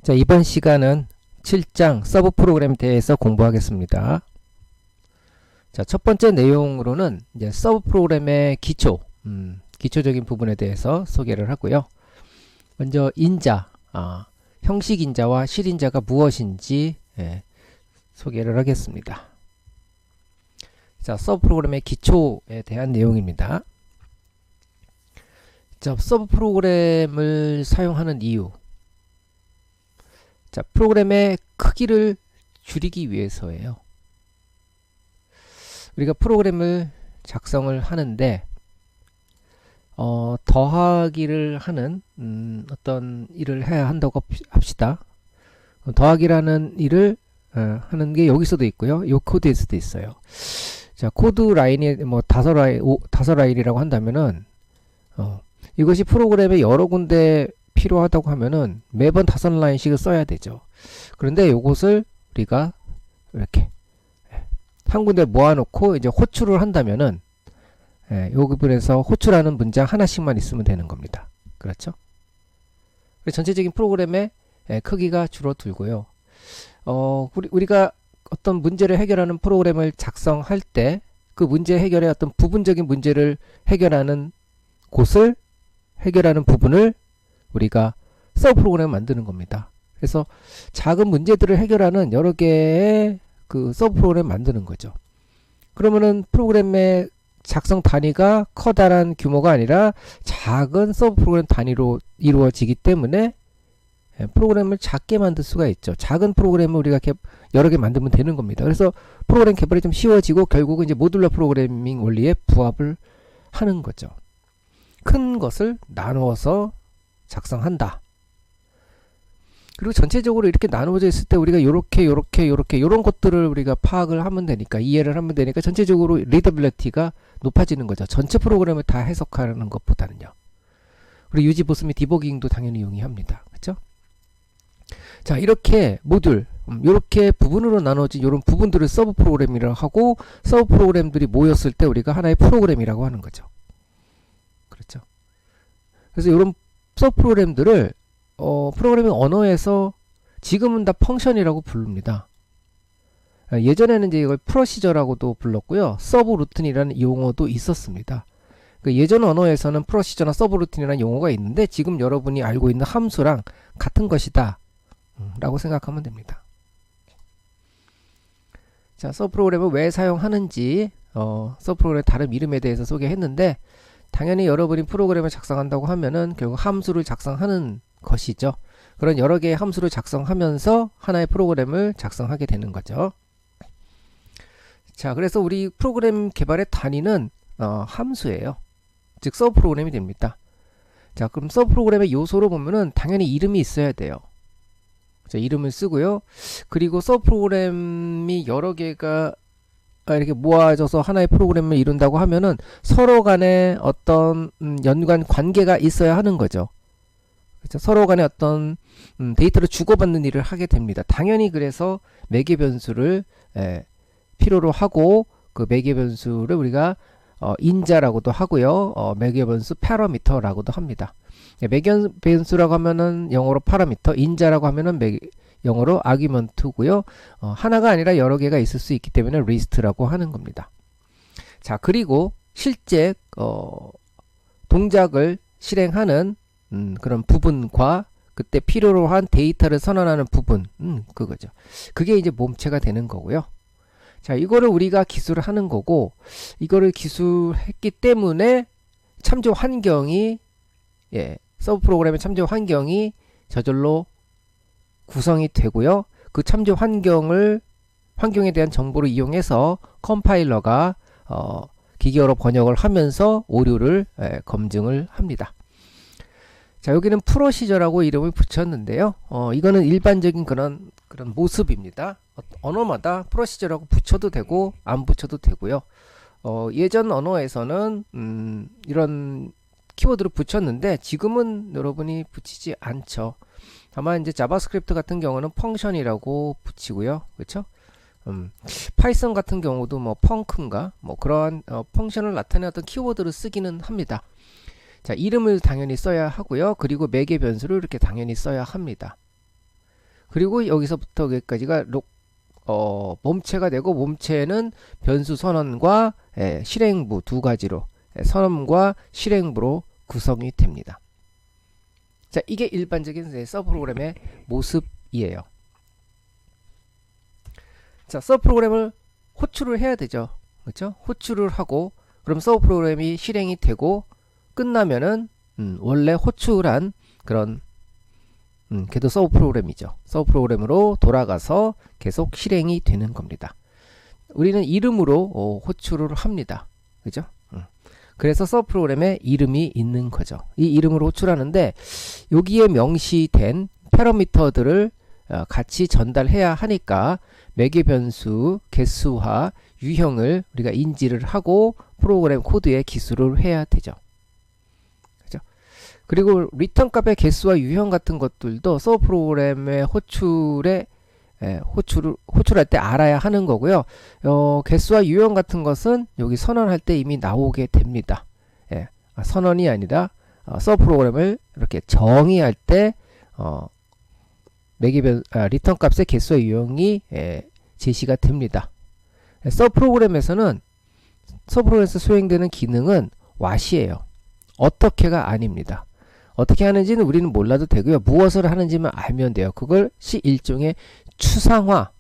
자, 이번 시간은 7장 서브 프로그램에 대해서 공부하겠습니다. 자, 첫 번째 내용으로는 이제 서브 프로그램의 기초적인 부분에 대해서 소개를 하고요. 먼저 인자, 형식 인자와 실인자가 무엇인지 소개를 하겠습니다. 자, 서브 프로그램의 기초에 대한 내용입니다. 자, 서브 프로그램을 사용하는 이유. 자, 프로그램의 크기를 줄이기 위해서예요. 우리가 프로그램을 작성을 하는데 더하기를 하는 어떤 일을 해야 한다고 합시다. 더하기라는 일을 하는 게 여기서도 있고요. 이 코드에서도 있어요. 자, 코드 라인이 뭐 다섯 라인이라고 한다면은 이것이 프로그램에 여러 군데 필요하다고 하면은 매번 5라인씩을 써야 되죠. 그런데 이것을 우리가 이렇게 한 군데 모아놓고 이제 호출을 한다면은 이 부분에서 호출하는 문장 하나씩만 있으면 되는 겁니다. 그렇죠? 전체적인 프로그램의 크기가 줄어들고요. 우리가 어떤 문제를 해결하는 프로그램을 작성할 때 그 문제 해결의 어떤 부분적인 문제를 해결하는 부분을 우리가 서브 프로그램을 만드는 겁니다. 그래서 작은 문제들을 해결하는 여러 개의 그 서브 프로그램을 만드는 거죠. 그러면은 프로그램의 작성 단위가 커다란 규모가 아니라 작은 서브 프로그램 단위로 이루어지기 때문에 프로그램을 작게 만들 수가 있죠. 작은 프로그램을 우리가 여러 개 만들면 되는 겁니다. 그래서 프로그램 개발이 좀 쉬워지고 결국은 이제 모듈러 프로그래밍 원리에 부합을 하는 거죠. 큰 것을 나누어서 작성한다. 그리고 전체적으로 이렇게 나누어져 있을 때 우리가 요렇게 이런 것들을 우리가 파악을 하면 되니까, 이해를 하면 되니까 전체적으로 리더빌리티가 높아지는 거죠. 전체 프로그램을 다 해석하는 것보다는요. 그리고 유지 보수 및 디버깅도 당연히 용이합니다. 그렇죠? 자, 이렇게 모듈, 이렇게 부분으로 나눠진 이런 부분들을 서브 프로그램이라고 하고, 서브 프로그램들이 모였을 때 우리가 하나의 프로그램이라고 하는 거죠. 그렇죠? 그래서 이런 서브 프로그램들을 프로그래밍 언어에서 지금은 다 펑션이라고 부릅니다. 예전에는 이제 이걸 프로시저라고도 불렀고요. 서브 루틴이라는 용어도 있었습니다. 예전 언어에서는 프로시저나 서브 루틴이라는 용어가 있는데 지금 여러분이 알고 있는 함수랑 같은 것이다 라고 생각하면 됩니다. 자, 서브 프로그램을 왜 사용하는지 서브 프로그램의 다른 이름에 대해서 소개했는데, 당연히 여러분이 프로그램을 작성한다고 하면은 결국 함수를 작성하는 것이죠. 그런 여러 개의 함수를 작성하면서 하나의 프로그램을 작성하게 되는 거죠. 자, 그래서 우리 프로그램 개발의 단위는 함수예요. 즉 서브 프로그램이 됩니다. 자, 그럼 서브 프로그램의 요소로 보면은 당연히 이름이 있어야 돼요. 자, 이름을 쓰고요. 그리고 서브 프로그램이 여러 개가 이렇게 모아져서 하나의 프로그램을 이룬다고 하면은 서로 간에 어떤 연관 관계가 있어야 하는 거죠. 그렇죠? 서로 간에 어떤 데이터를 주고받는 일을 하게 됩니다. 당연히 그래서 매개 변수를 필요로 하고, 그 매개 변수를 우리가 인자라고도 하고요. 매개 변수 파라미터라고도 합니다. 매개 변수라고 하면은 영어로 파라미터, 인자라고 하면은 영어로 아규먼트고요. 하나가 아니라 여러 개가 있을 수 있기 때문에 리스트라고 하는 겁니다. 자, 그리고 실제 동작을 실행하는 그런 부분과 그때 필요로 한 데이터를 선언하는 부분, 그거죠. 그게 이제 몸체가 되는 거고요. 자, 이거를 우리가 기술을 하는 거고, 이거를 기술했기 때문에 참조 환경이, 서브 프로그램의 참조 환경이 저절로 구성이 되고요. 그 참조 환경에 대한 정보를 이용해서 컴파일러가 기계어로 번역을 하면서 오류를 검증을 합니다. 자, 여기는 프로시저라고 이름을 붙였는데요. 이거는 일반적인 그런 모습입니다. 언어마다 프로시저라고 붙여도 되고 안 붙여도 되고요. 예전 언어에서는 이런 키워드를 붙였는데 지금은 여러분이 붙이지 않죠. 다만 이제 자바스크립트 같은 경우는 펑션이라고 붙이고요. 그렇죠? 파이썬 같은 경우도 뭐 펑크인가 뭐 그러한 펑션을 나타내는 어떤 키워드를 쓰기는 합니다. 자, 이름을 당연히 써야 하고요. 그리고 매개 변수를 이렇게 당연히 써야 합니다. 그리고 여기서부터 여기까지가 몸체가 되고, 몸체는 변수 선언과 실행부 두 가지로, 선언과 실행부로 구성이 됩니다. 자, 이게 일반적인 서브 프로그램의 모습이에요. 자, 서브 프로그램을 호출을 해야 되죠. 그렇죠? 호출을 하고, 그럼 서브 프로그램이 실행이 되고 끝나면은 원래 호출한 그런 걔도 서브 프로그램이죠. 서브 프로그램으로 돌아가서 계속 실행이 되는 겁니다. 우리는 이름으로 호출을 합니다. 그죠? 그래서 서브 프로그램에 이름이 있는 거죠. 이 이름으로 호출하는데 여기에 명시된 패러미터들을 같이 전달해야 하니까 매개 변수, 개수화, 유형을 우리가 인지를 하고 프로그램 코드에 기술을 해야 되죠. 그죠? 그리고 리턴 값의 개수와 유형 같은 것들도 서브 프로그램의 호출할 때 알아야 하는 거고요. 개수와 유형 같은 것은 여기 선언할 때 이미 나오게 됩니다. 선언이 아니라 서브 프로그램을 이렇게 정의할 때 리턴 값의 개수와 유형이 제시가 됩니다. 서브 프로그램에서 수행되는 기능은 what이에요. 어떻게가 아닙니다. 어떻게 하는지는 우리는 몰라도 되고요. 무엇을 하는지만 알면 돼요. 그것이 일종의 추상화,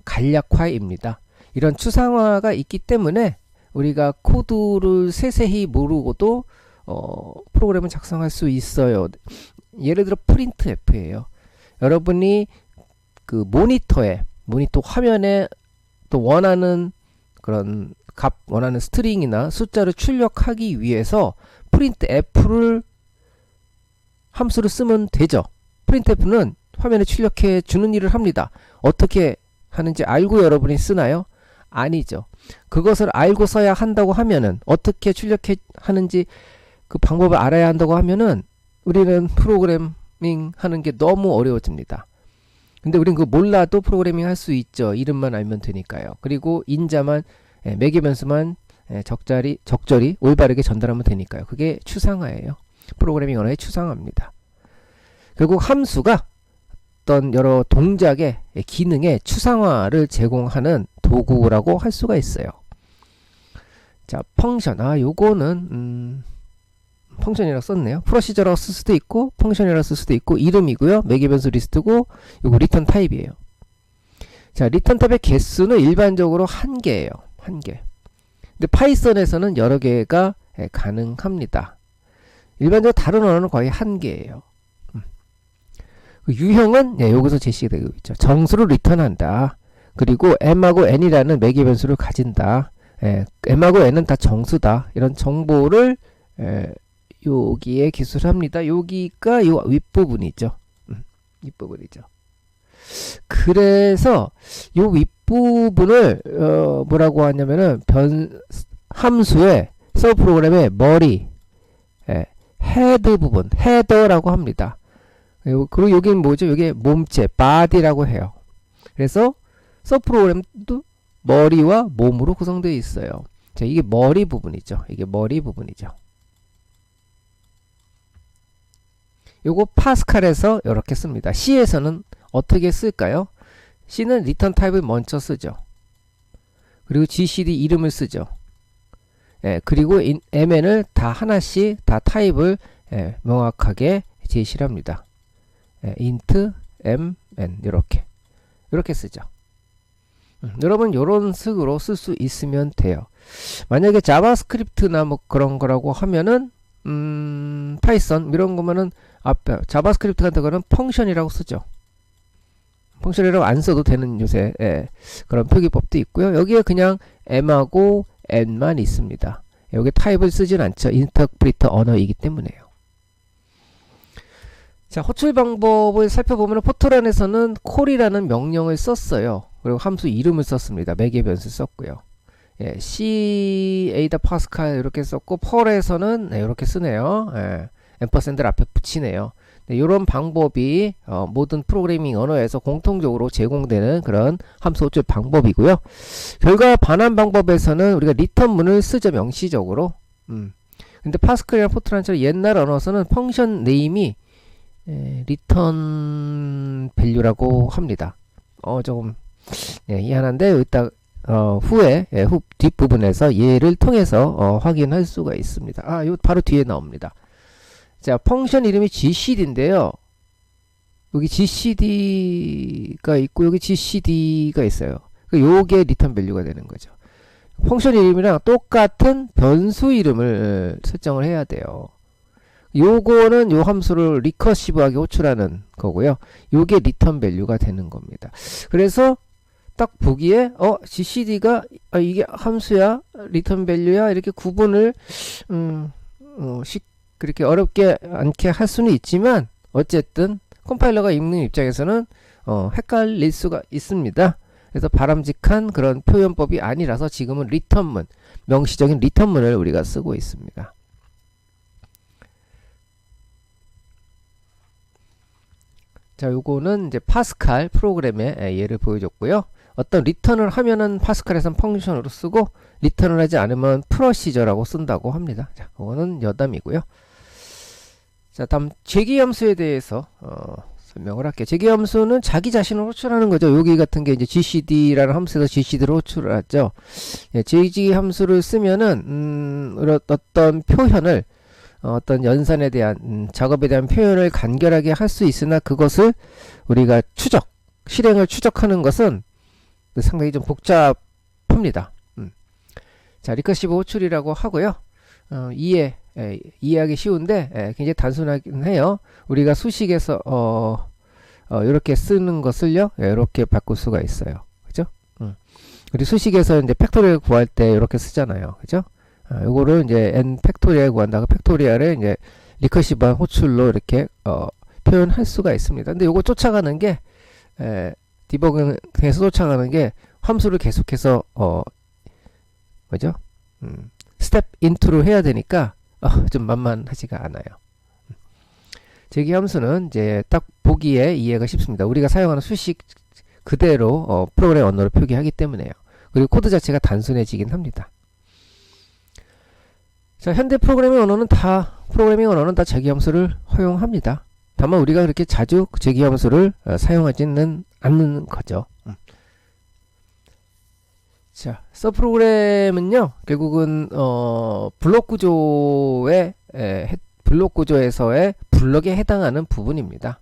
간략화입니다. 이런 추상화가 있기 때문에 우리가 코드를 세세히 모르고도 프로그램을 작성할 수 있어요. 예를 들어 printf예요. 여러분이 그 모니터 화면에 또 원하는 그런 원하는 스트링이나 숫자를 출력하기 위해서 printf를 함수를 쓰면 되죠. printf는 화면에 출력해 주는 일을 합니다. 어떻게 하는지 알고 여러분이 쓰나요? 아니죠. 그것을 알고 써야 한다고 하면은, 어떻게 출력해 하는지 그 방법을 알아야 한다고 하면은 우리는 프로그래밍 하는 게 너무 어려워집니다. 근데 우린 그거 몰라도 프로그래밍 할 수 있죠. 이름만 알면 되니까요. 그리고 인자만 매개 변수만 적절히 올바르게 전달하면 되니까요. 그게 추상화예요. 프로그래밍 언어의 추상화입니다. 결국 함수가 어떤 여러 동작의 기능의 추상화를 제공하는 도구라고 할 수가 있어요. 자, 펑션. 요거는 펑션이라고 썼네요. 프로시저라고 쓸 수도 있고 펑션이라고 쓸 수도 있고, 이름이고요. 매개 변수 리스트고, 요거 리턴 타입이에요. 자, 리턴 타입의 개수는 일반적으로 1개예요. 1개. 근데 파이썬에서는 여러 개가 가능합니다. 일반적으로 다른 언어는 거의 1개예요. 유형은 여기서 제시가 되고 있죠. 정수를 리턴한다. 그리고 m하고 n이라는 매개 변수를 가진다. m하고 n은 다 정수다. 이런 정보를 여기에 기술을 합니다. 여기가 요 윗부분이죠. 윗부분이죠. 그래서 요 윗부분을 뭐라고 하냐면은 함수의 서브 프로그램의 머리, 헤드 부분, 헤더라고 합니다. 그리고 여기는 뭐죠? 이게 몸체, body라고 해요. 그래서 서브 프로그램도 머리와 몸으로 구성되어 있어요. 자, 이게 머리 부분이죠. 이게 머리 부분이죠. 요거 파스칼에서 이렇게 씁니다. C에서는 어떻게 쓸까요? C는 리턴 타입을 먼저 쓰죠. 그리고 GCD 이름을 쓰죠. 그리고 MN을 다 하나씩 다 타입을 명확하게 제시를 합니다. int, m, n 이렇게 쓰죠. 여러분 요런 식으로 쓸 수 있으면 돼요. 만약에 자바스크립트나 뭐 그런 거라고 하면은 파이썬 이런 거면은 앞에 자바스크립트 같은 거는 펑션이라고 쓰죠. 펑션이라고 안 써도 되는 요새 그런 표기법도 있고요. 여기에 그냥 m하고 n만 있습니다. 여기 타입을 쓰진 않죠. 인터프리터 언어이기 때문에요. 자, 호출 방법을 살펴보면 포트란에서는 콜이라는 명령을 썼어요. 그리고 함수 이름을 썼습니다. 매개 변수 썼고요. C, A다 파스칼 이렇게 썼고, 펄에서는 이렇게 쓰네요. 앰퍼샌드를 앞에 붙이네요. 이런 방법이 모든 프로그래밍 언어에서 공통적으로 제공되는 그런 함수 호출 방법이고요. 결과 반환 방법에서는 우리가 리턴문을 쓰죠. 명시적으로. 근데 파스칼이나 포트란처럼 옛날 언어에서는 펑션 네임이 리턴 밸류라고 합니다. 조금 희한한데 이따 후에 뒷부분에서 얘를 통해서 확인할 수가 있습니다. 요 바로 뒤에 나옵니다. 자, 펑션 이름이 GCD인데요. 여기 GCD가 있고 여기 GCD가 있어요. 요게 리턴 밸류가 되는 거죠. 펑션 이름이랑 똑같은 변수 이름을 설정을 해야 돼요. 요거는 요 함수를 리커시브하게 호출하는 거고요. 요게 리턴 밸류가 되는 겁니다. 그래서 딱 보기에 GCD가 이게 함수야 리턴 밸류야 이렇게 구분을 그렇게 어렵게 않게 할 수는 있지만 어쨌든 컴파일러가 읽는 입장에서는 헷갈릴 수가 있습니다. 그래서 바람직한 그런 표현법이 아니라서 지금은 리턴문, 명시적인 리턴문을 우리가 쓰고 있습니다. 자, 요거는 이제 파스칼 프로그램의 예를 보여줬고요. 어떤 리턴을 하면은 파스칼에선 펑션으로 쓰고 리턴을 하지 않으면 프로시저라고 쓴다고 합니다. 자, 그거는 여담이고요. 자, 다음 제기함수에 대해서 설명을 할게요. 제기함수는 자기 자신을 호출하는 거죠. 여기 같은 게 이제 GCD라는 함수에서 GCD를 호출하죠. 제기함수를 쓰면은 어떤 표현을 어떤 연산에 대한 작업에 대한 표현을 간결하게 할 수 있으나 그것을 우리가 실행을 추적하는 것은 상당히 좀 복잡합니다. 자, 리커시브 호출이라고 하고요. 이해하기 쉬운데 굉장히 단순하긴 해요. 우리가 수식에서 이렇게 쓰는 것을요, 이렇게 바꿀 수가 있어요. 그죠? 우리 수식에서 이제 팩토리얼 구할 때 이렇게 쓰잖아요. 그죠? 요거를 이제 n 팩토리얼 구한다고 팩토리얼을 이제 리커시브한 호출로 이렇게 표현할 수가 있습니다. 근데 요거 쫓아가는 게 디버깅에서 쫓아가는 게 함수를 계속해서 뭐죠? 스텝 인투로 해야 되니까 좀 만만하지가 않아요. 제기 함수는 이제 딱 보기에 이해가 쉽습니다. 우리가 사용하는 수식 그대로 프로그램 언어로 표기하기 때문에요. 그리고 코드 자체가 단순해지긴 합니다. 자, 현대 프로그래밍 언어는 다 제기 함수를 허용합니다. 다만 우리가 그렇게 자주 제기 함수를 사용하지는 않는 거죠. 자, 서브 프로그램은요, 결국은 블록 구조에서의 블럭에 해당하는 부분입니다.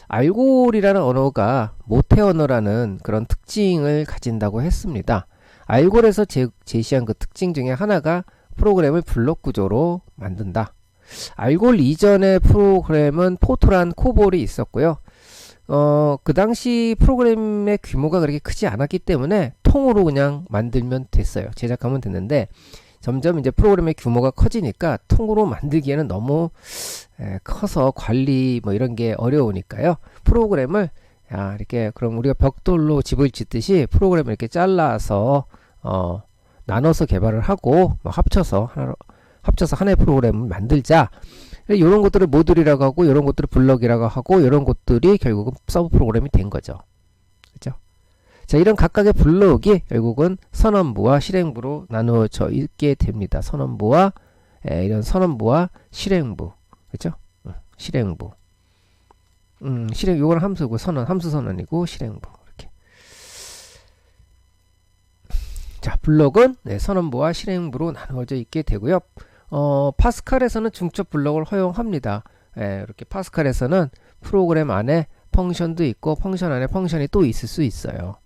알골이라는 언어가 모태 언어라는 그런 특징을 가진다고 했습니다. 알골에서 제시한 그 특징 중에 하나가 프로그램을 블록 구조로 만든다. 알골 이전의 프로그램은 포토란 코볼이 있었고요. 그 당시 프로그램의 규모가 그렇게 크지 않았기 때문에 통으로 그냥 만들면 됐어요. 제작하면 됐는데 점점 이제 프로그램의 규모가 커지니까 통으로 만들기에는 너무 커서 관리 뭐 이런 게 어려우니까요. 프로그램을 이렇게 그럼 우리가 벽돌로 집을 짓듯이 프로그램을 이렇게 잘라서 나눠서 개발을 하고 합쳐서 하나의 프로그램을 만들자. 이런 것들을 모듈이라고 하고 이런 것들을 블럭이라고 하고 이런 것들이 결국은 서브 프로그램이 된 거죠. 그죠? 자, 이런 각각의 블럭이 결국은 선언부와 실행부로 나누어져 있게 됩니다. 이런 선언부와 실행부. 그죠? 실행부. 요건 함수고 함수 선언이고 실행부. 이렇게. 자, 블럭은 선언부와 실행부로 나누어져 있게 되고요. 파스칼에서는 중첩 블럭을 허용합니다. 이렇게 파스칼에서는 프로그램 안에 펑션도 있고 펑션 안에 펑션이 또 있을 수 있어요.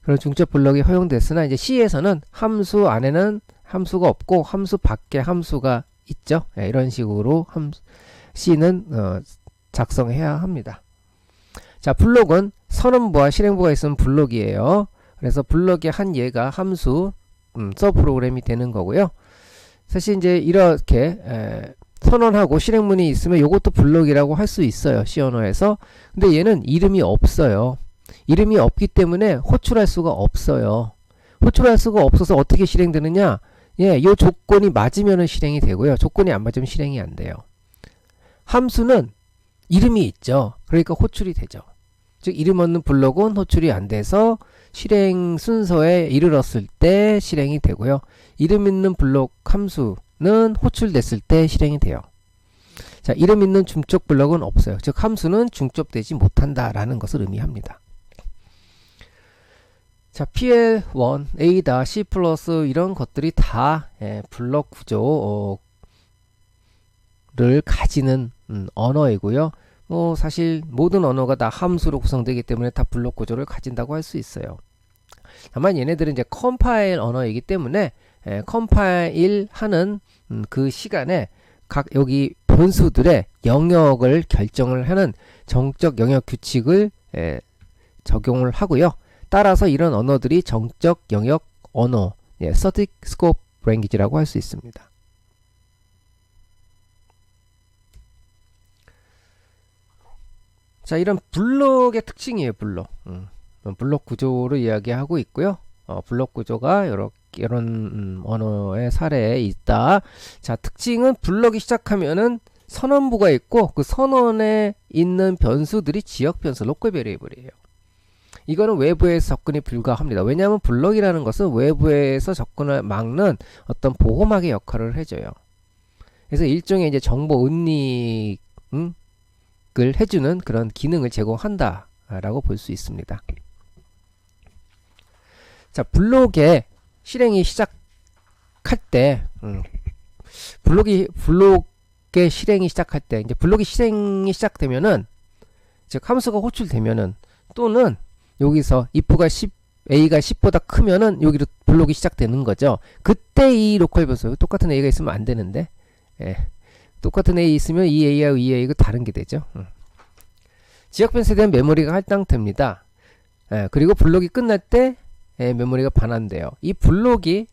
그런 중첩 블럭이 허용됐으나 이제 C에서는 함수 안에는 함수가 없고 함수 밖에 함수가 있죠. 이런 식으로 C는 작성해야 합니다. 자, 블록은 선언부와 실행부가 있으면 블록이에요. 그래서 블럭의 한 예가 함수 서브 프로그램이 되는 거고요. 사실 이제 이렇게 선언하고 실행문이 있으면 이것도 블럭이라고 할 수 있어요. C 언어에서. 근데 얘는 이름이 없어요. 이름이 없기 때문에 호출할 수가 없어요. 호출할 수가 없어서 어떻게 실행되느냐? 이 조건이 맞으면 실행이 되고요. 조건이 안 맞으면 실행이 안 돼요. 함수는 이름이 있죠. 그러니까 호출이 되죠. 즉 이름 없는 블록은 호출이 안 돼서 실행 순서에 이르렀을 때 실행이 되고요. 이름 있는 블록 함수는 호출됐을 때 실행이 돼요. 자, 이름 있는 중첩 블럭은 없어요. 즉 함수는 중첩되지 못한다라는 것을 의미합니다. 자, PL1, A C 플러스 이런 것들이 다 블럭 구조를 가지는 언어이고요. 뭐 사실 모든 언어가 다 함수로 구성되기 때문에 다 블록 구조를 가진다고 할 수 있어요. 다만 얘네들은 이제 컴파일 언어이기 때문에 컴파일 하는 그 시간에 각 여기 변수들의 영역을 결정을 하는 정적 영역 규칙을 적용을 하고요. 따라서 이런 언어들이 정적 영역 언어, static scope language라고 할 수 있습니다. 자, 이런 블록의 특징이에요. 블록. 블록 구조를 이야기하고 있고요. 블록 구조가 이런 언어의 사례에 있다. 자, 특징은 블록이 시작하면은 선언부가 있고 그 선언에 있는 변수들이 지역 변수, 로컬 베리에이블이에요. 이거는 외부에서 접근이 불가합니다. 왜냐하면 블록이라는 것은 외부에서 접근을 막는 어떤 보호막의 역할을 해줘요. 그래서 일종의 이제 정보 은닉, 을 해주는 그런 기능을 제공한다 라고 볼 수 있습니다. 자, 블록의 실행이 시작할 때 블록의 실행이 시작할 때 이제 블록이 실행이 시작되면은 즉 함수가 호출되면은 또는 여기서 if가 10 a가 10보다 크면은 여기로 블록이 시작되는 거죠. 그때 이 로컬 변수 똑같은 a가 있으면 안 되는데 똑같은 A 있으면 이 A하고 이 A가 다른 게 되죠. 지역 변수에 대한 메모리가 할당됩니다. 그리고 블록이 끝날 때 메모리가 반환돼요. 이 블록이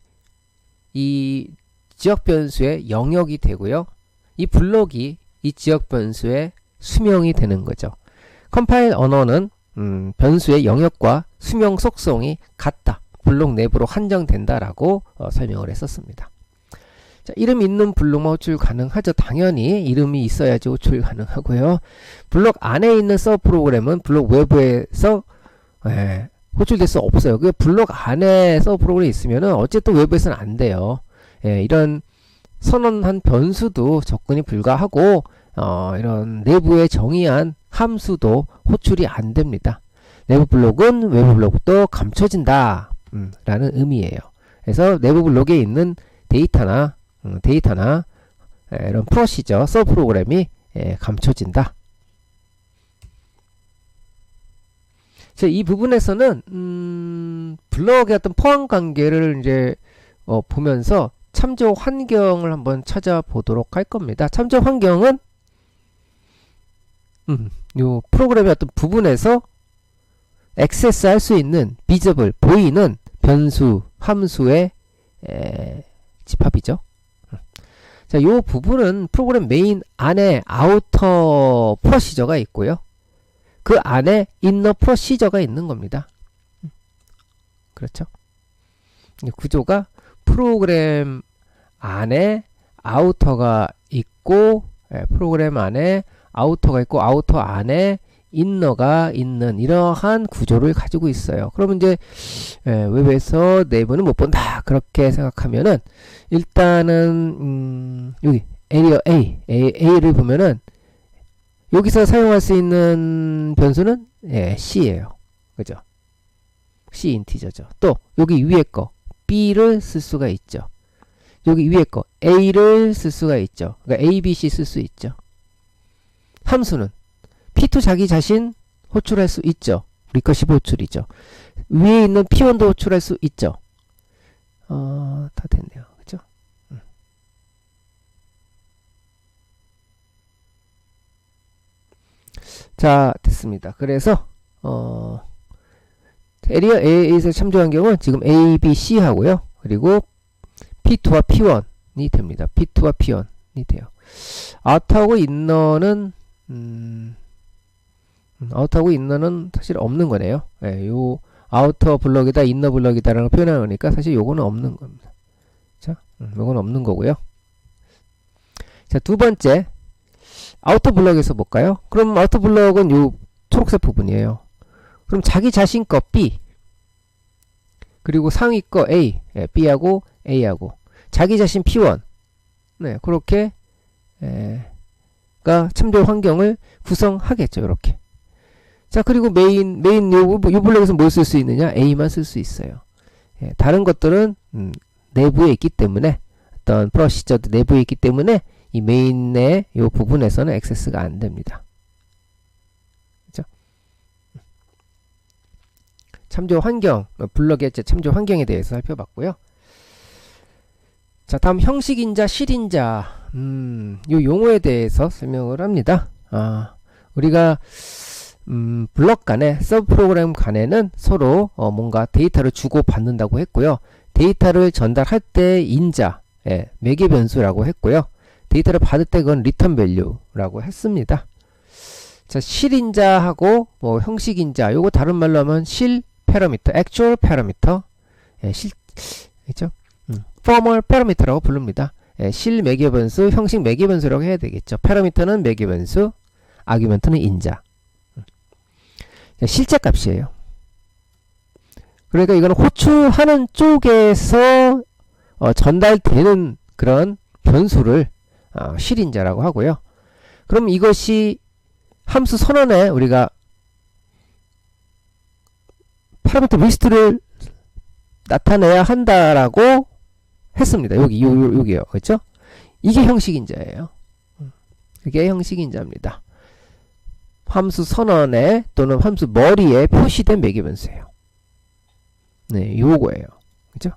이 지역 변수의 영역이 되고요. 이 블록이 이 지역 변수의 수명이 되는 거죠. 컴파일 언어는 변수의 영역과 수명 속성이 같다. 블록 내부로 한정된다라고 설명을 했었습니다. 자, 이름 있는 블록만 호출 가능하죠. 당연히 이름이 있어야지 호출 가능하고요. 블록 안에 있는 서브 프로그램은 블록 외부에서 호출될 수 없어요. 그 블록 안에 서브 프로그램이 있으면은 어쨌든 외부에서는 안 돼요. 이런 선언한 변수도 접근이 불가하고 이런 내부에 정의한 함수도 호출이 안 됩니다. 내부 블록은 외부 블록도 감춰진다 라는 의미예요. 그래서 내부 블록에 있는 데이터나 이런 프로시저, 서브 프로그램이 감춰진다. 이 부분에서는 블럭의 어떤 포함 관계를 이제 보면서 참조 환경을 한번 찾아보도록 할 겁니다. 참조 환경은 요 프로그램의 어떤 부분에서 액세스할 수 있는 비저블, 보이는 변수, 함수의 집합이죠. 자, 요 부분은 프로그램 메인 안에 아우터 프로시저가 있고요. 그 안에 인너 프로시저가 있는 겁니다. 그렇죠? 구조가 프로그램 안에 아우터가 있고 프로그램 안에 아우터가 있고 아우터 안에 인너가 있는 이러한 구조를 가지고 있어요. 그러면 이제 웹에서 내부는 못 본다 그렇게 생각하면은 일단은 여기 에리어 A를 보면은 여기서 사용할 수 있는 변수는 C예요. 그죠? C 인티저죠. 또 여기 위에 거 B를 쓸 수가 있죠. 여기 위에 거 A를 쓸 수가 있죠. 그러니까 A, B, C 쓸 수 있죠. 함수는 P2 자기 자신 호출할 수 있죠. 리커시브 호출이죠. 위에 있는 P1도 호출할 수 있죠. 다 됐네요. 그죠? 자, 됐습니다. 그래서 에리어 A에서 참조 환경은 지금 A, B, C 하고요. 그리고 P2와 P1이 됩니다. P2와 P1이 돼요. 아웃하고 인너는 아웃하고 인너는 사실 없는 거네요. 요 아우터 블럭이다 인너 블럭이다라는 표현하니까 사실 요거는 없는 겁니다. 자, 요건 없는 거고요. 자, 두 번째 아우터 블럭에서 볼까요? 그럼 아우터 블럭은 요 초록색 부분이에요. 그럼 자기 자신 거 B 그리고 상위 거 A, B하고 A하고 자기 자신 P1 그렇게 참조 환경을 구성하겠죠. 이렇게. 자, 그리고 메인 요 블록에서 뭘 쓸 수 있느냐? A만 쓸 수 있어요. 예, 다른 것들은 내부에 있기 때문에, 어떤 프로시저도 내부에 있기 때문에 이 메인의 요 부분에서는 액세스가 안 됩니다. 그죠? 참조 환경, 블럭의 참조 환경에 대해서 살펴봤고요. 자, 다음 형식인자, 실인자, 요 용어에 대해서 설명을 합니다. 우리가 블럭 간에, 서브 프로그램 간에는 서로 뭔가 데이터를 주고 받는다고 했고요. 데이터를 전달할 때 인자, 매개 변수라고 했고요. 데이터를 받을 때 그건 리턴 밸류라고 했습니다. 자, 실인자하고 뭐 형식인자, 요거 다른 말로 하면 실 패러미터, 액츄얼 패러미터, 그죠? formal 패러미터라고 부릅니다. 실 매개 변수, 형식 매개 변수라고 해야 되겠죠. 패러미터는 매개 변수, 아규먼트는 인자. 실제 값이에요. 그러니까 이거는 호출하는 쪽에서 전달되는 그런 변수를 실인자라고 하고요. 그럼 이것이 함수 선언에 우리가 파라미터 리스트를 나타내야 한다라고 했습니다. 여기요. 그렇죠? 이게 형식인자예요. 이게 형식인자입니다. 함수 선언에 또는 함수 머리에 표시된 매개변수예요. 네, 요거예요. 그죠?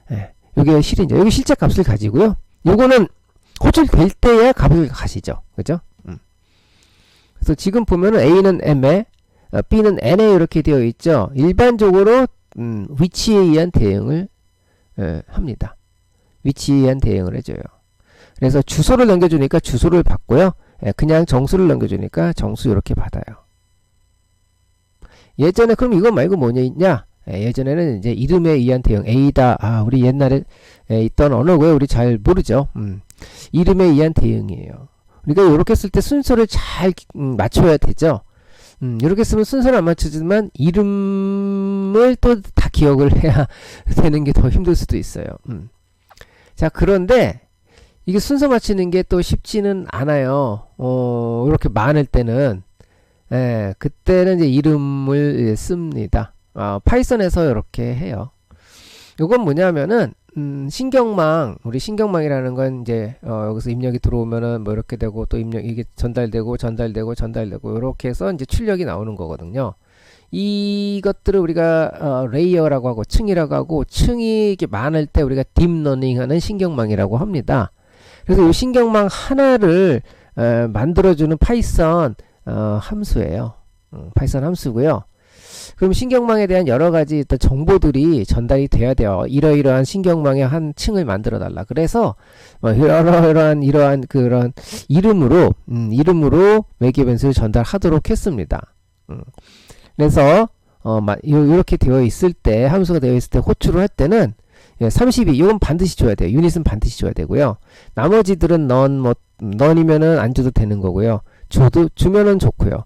네, 요게 실인자. 여기 실제 값을 가지고요. 요거는 호출될 때의 값을 가시죠. 그죠? 그래서 지금 보면은 A는 M에, B는 N에 이렇게 되어 있죠. 일반적으로, 위치에 의한 대응을, 합니다. 위치에 의한 대응을 해줘요. 그래서 주소를 넘겨주니까 주소를 받고요. 그냥 정수를 넘겨주니까 정수 이렇게 받아요. 예전에 그럼 이거 말고 뭐냐 있냐? 예전에는 이제 이름에 의한 대응 A다. 우리 옛날에 있던 언어고요. 우리 잘 모르죠. 이름에 의한 대응이에요. 우리가 이렇게 쓸 때 순서를 잘 맞춰야 되죠. 이렇게 쓰면 순서를 안 맞추지만 이름을 또 다 기억을 해야 되는 게 더 힘들 수도 있어요. 자, 그런데 이게 순서 맞추는 게 또 쉽지는 않아요. 이렇게 많을 때는, 그때는 이제 이름을 씁니다. 파이썬에서 이렇게 해요. 요건 뭐냐면은, 신경망, 우리 신경망이라는 건 이제, 여기서 입력이 들어오면은 뭐 이렇게 되고 또 이게 전달되고, 이렇게 해서 이제 출력이 나오는 거거든요. 이것들을 우리가 레이어라고 하고 층이라고 하고, 층이 이렇게 많을 때 우리가 딥러닝 하는 신경망이라고 합니다. 그래서 이 신경망 하나를 만들어주는 파이썬 함수예요. 파이썬 함수고요. 그럼 신경망에 대한 여러 가지 어떤 정보들이 전달이 돼야 돼요. 이러이러한 신경망의 한 층을 만들어 달라. 그래서 이러한 그런 이름으로 매개 변수를 전달하도록 했습니다. 그래서 이렇게 되어 있을 때, 함수가 되어 있을 때 호출을 할 때는 32, 이건 반드시 줘야 돼요. 유닛은 반드시 줘야 되고요. 나머지들은 넌이면은 안 줘도 되는 거고요. 주면은 좋고요.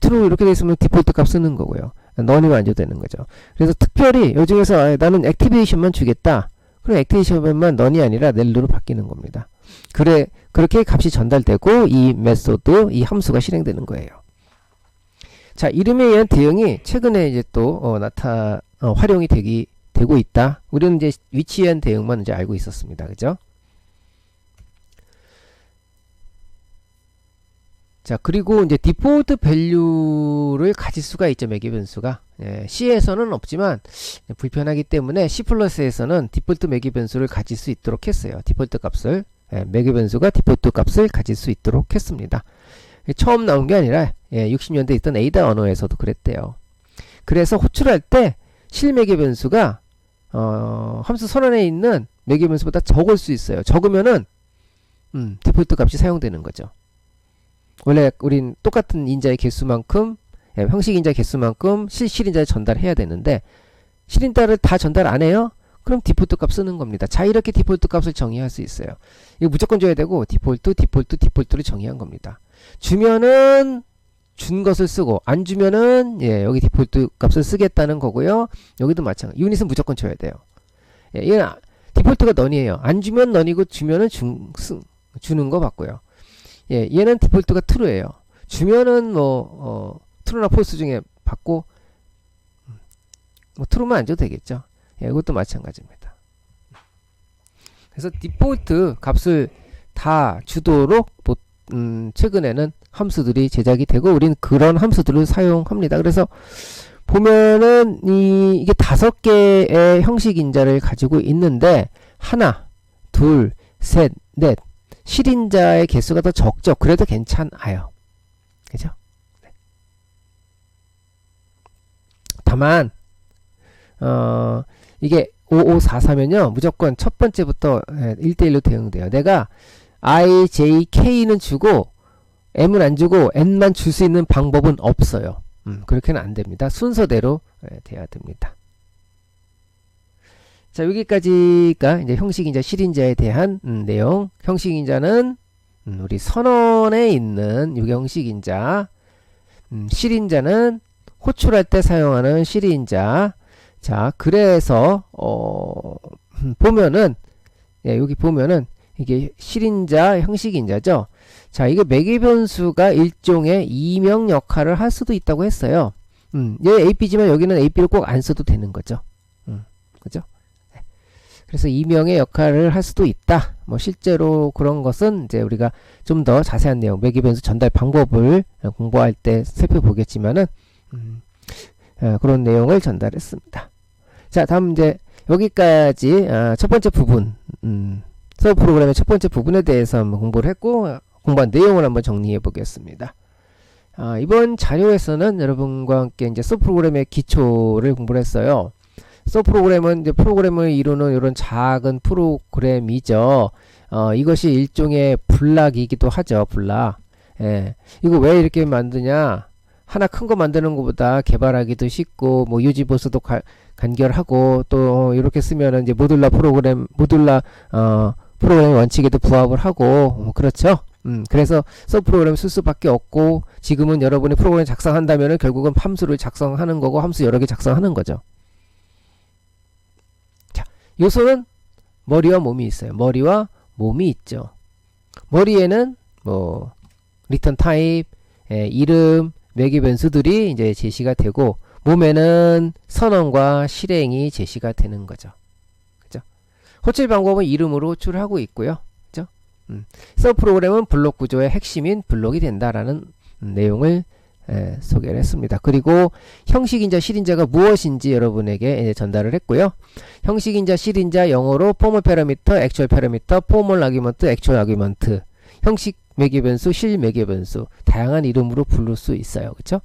true 이렇게 돼 있으면 디폴트 값 쓰는 거고요. 넌이면 안 줘도 되는 거죠. 그래서 특별히 요 중에서 나는 액티베이션만 주겠다. 그럼 액티베이션만 넌이 아니라 넬로로 바뀌는 겁니다. 그렇게 값이 전달되고 이 메소드, 이 함수가 실행되는 거예요. 자, 이름에 의한 대응이 최근에 이제 또 활용이 되고 있다. 우리는 이제 위치에 의한 대응만 이제 알고 있었습니다. 그죠? 자, 그리고 이제 디폴트 밸류를 가질 수가 있죠. 매개 변수가. C에서는 없지만 불편하기 때문에 C++에서는 디폴트 매개 변수를 가질 수 있도록 했어요. 디폴트 값을. 매개 변수가 디폴트 값을 가질 수 있도록 했습니다. 처음 나온 게 아니라 60년대 있던 에이다 언어에서도 그랬대요. 그래서 호출할 때 실매개 변수가 함수 선언에 있는 매개 변수보다 적을 수 있어요. 적으면은 디폴트 값이 사용되는 거죠. 원래 우린 똑같은 인자의 개수만큼 형식 인자 개수만큼 실인자에 전달해야 되는데 실인자를 다 전달 안 해요? 그럼 디폴트 값 쓰는 겁니다. 자, 이렇게 디폴트 값을 정의할 수 있어요. 이거 무조건 줘야 되고 디폴트를 정의한 겁니다. 주면은 준 것을 쓰고 안 주면은 여기 디폴트 값을 쓰겠다는 거고요. 여기도 마찬가지. 유닛은 무조건 줘야 돼요. 얘는 디폴트가 넌이에요. 안 주면 넌이고 주면은 주는 거 맞고요. 예, 얘는 디폴트가 true예요. 주면은 뭐 true나 false 중에 받고 뭐 true만 안 줘도 되겠죠. 예, 이것도 마찬가지입니다. 그래서 디폴트 값을 다 주도록 최근에는 함수들이 제작이 되고 우린 그런 함수들을 사용합니다. 그래서 보면은 이게 5개의 형식 인자를 가지고 있는데 하나, 둘, 셋, 넷 실인자의 개수가 더 적죠. 그래도 괜찮아요. 그죠? 네. 다만 이게 5544면요 무조건 첫 번째부터 1대1로 대응돼요. 내가 I, J, K는 주고 M은 안 주고 N만 줄 수 있는 방법은 없어요. 그렇게는 안 됩니다. 순서대로 돼야 됩니다. 자, 여기까지가 이제 형식인자, 실인자에 대한 내용. 형식인자는 우리 선언에 있는 이게 형식인자. 실인자는 호출할 때 사용하는 실인자. 자, 그래서 보면은 여기 보면은 이게 실인자, 형식인자죠. 자, 이게 매개변수가 일종의 이명 역할을 할 수도 있다고 했어요. 얘 AP지만 여기는 AP를 꼭 안 써도 되는 거죠. 그죠? 네. 그래서 이명의 역할을 할 수도 있다. 뭐 실제로 그런 것은 이제 우리가 좀 더 자세한 내용, 매개변수 전달 방법을 공부할 때 살펴보겠지만은 그런 내용을 전달했습니다. 자, 다음 이제 여기까지 첫 번째 부분, 서브 프로그램의 첫 번째 부분에 대해서 한번 공부를 했고 공부한 내용을 한번 정리해 보겠습니다. 이번 자료에서는 여러분과 함께 이제 서브 프로그램의 기초를 공부를 했어요. 서브 프로그램은 이제 프로그램을 이루는 이런 작은 프로그램이죠. 이것이 일종의 블락이기도 하죠. 블락. 예. 이거 왜 이렇게 만드냐? 하나 큰 거 만드는 것보다 개발하기도 쉽고 뭐 유지 보수도 간결하고 또 이렇게 쓰면은 이제 모듈라 프로그램 원칙에도 부합을 하고 그렇죠. 그래서 서브 프로그램 쓸 수밖에 없고 지금은 여러분이 프로그램 작성한다면은 결국은 함수를 작성하는 거고 함수 여러 개 작성하는 거죠. 자, 요소는 머리와 몸이 있어요. 머리와 몸이 있죠. 머리에는 뭐 리턴 타입, 이름, 매개 변수들이 이제 제시가 되고 몸에는 선언과 실행이 제시가 되는 거죠. 그죠? 호출 방법은 이름으로 호출을 하고 있고요. 그죠? 서브 프로그램은 블록 구조의 핵심인 블록이 된다라는 내용을 소개를 했습니다. 그리고 형식인자, 실인자가 무엇인지 여러분에게 전달을 했고요. 형식인자, 실인자 영어로 포멀 패러미터, 액츄얼 패러미터, 포멀 아규먼트, 액츄얼 아규먼트, 형식 매개변수, 실 매개변수 다양한 이름으로 부를 수 있어요. 그렇죠?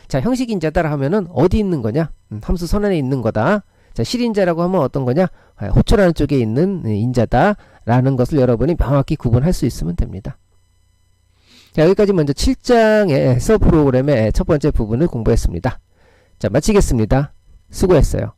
자, 형식인자다 하면은 어디 있는 거냐? 함수 선언에 있는 거다. 자, 실인자라고 하면 어떤 거냐? 호출하는 쪽에 있는 인자다 라는 것을 여러분이 명확히 구분할 수 있으면 됩니다. 자, 여기까지 먼저 7장의 서브 프로그램의 첫 번째 부분을 공부했습니다. 자, 마치겠습니다. 수고했어요.